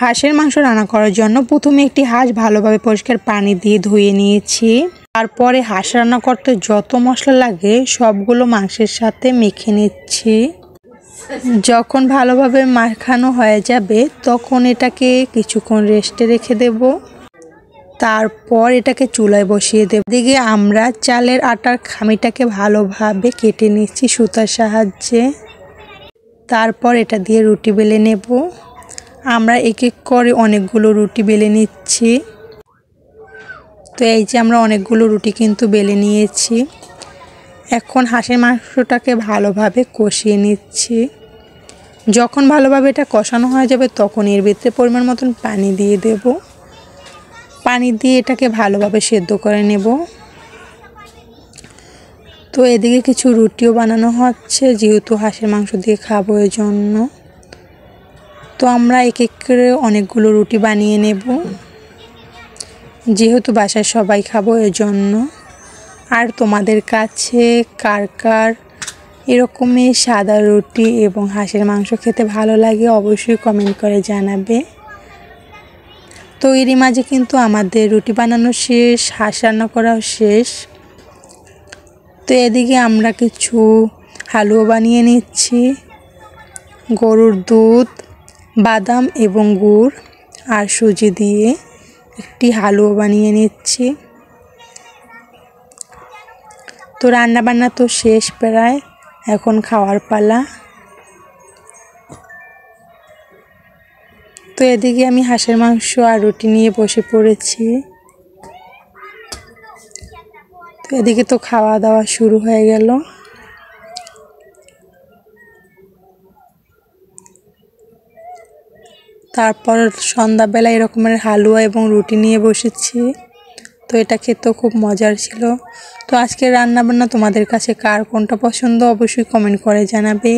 হাঁসের মাংস রান্না করার জন্য প্রথমে একটি হাঁস ভালোভাবে পরিষ্কার পানি দিয়ে ধুয়ে নিয়েছি। তারপরে হাঁস রান্না করতে যত মশলা লাগে সবগুলো মাংসের সাথে মেখে নিচ্ছি। যখন ভালোভাবে মাখানো হয়ে যাবে তখন এটাকে কিছুক্ষণ রেস্টে রেখে দেব। তারপর এটাকে চুলায় বসিয়ে দেব। এদিকে আমরা চালের আটার খামিটাকে ভালোভাবে কেটে নিচ্ছি সুতার সাহায্যে। তারপর এটা দিয়ে রুটি বেলে নেব। আমরা এক এক করে অনেকগুলো রুটি বেলে নিচ্ছি। তো এই যে আমরা অনেকগুলো রুটি কিন্তু বেলে নিয়েছি। এখন হাঁসের মাংসটাকে ভালোভাবে কষিয়ে নিচ্ছি। যখন ভালোভাবে এটা কষানো হয়ে যাবে তখন এর ভিতরে পরিমাণ মতন পানি দিয়ে দেব। পানি দিয়ে এটাকে ভালোভাবে সেদ্ধ করে নেব। তো এদিকে কিছু রুটিও বানানো হচ্ছে, যেহেতু হাঁসের মাংস দিয়ে খাবো এর জন্য। তো আমরা এক এক করে অনেকগুলো রুটি বানিয়ে নেব, যেহেতু বাসায় সবাই খাবো এর জন্য। আর তোমাদের কাছে কার কার এরকমই সাদা রুটি এবং হাঁসের মাংস খেতে ভালো লাগে অবশ্যই কমেন্ট করে জানাবে। তো এরই মাঝে কিন্তু আমাদের রুটি বানানো শেষ, হাঁস রান্না করাও শেষ। তো এদিকে আমরা কিছু হালুয়া বানিয়ে নিচ্ছি। গরুর দুধ, বাদাম এবং গুড় আর সুজি দিয়ে একটি হালুয়া বানিয়ে নিচ্ছি। তো রান্নাবান্না তো শেষ প্রায়, এখন খাওয়ার পালা। তো এদিকে আমি হাঁসের মাংস আর রুটি নিয়ে বসে পড়েছি। তো এদিকে তো খাওয়া দাওয়া শুরু হয়ে গেল। তারপর সন্ধ্যাবেলা এরকমের হালুয়া এবং রুটি নিয়ে বসেছি। তো এটা খেতেও খুব মজার ছিল। তো আজকের রান্নাবান্না তোমাদের কাছে কার কোনটা পছন্দ অবশ্যই কমেন্ট করে জানাবে।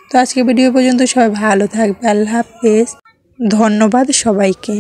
তো আজকে ভিডিও পর্যন্ত সবাই ভালো থাকবে। আল্লাহ হাফেজ। ধন্যবাদ সবাইকে।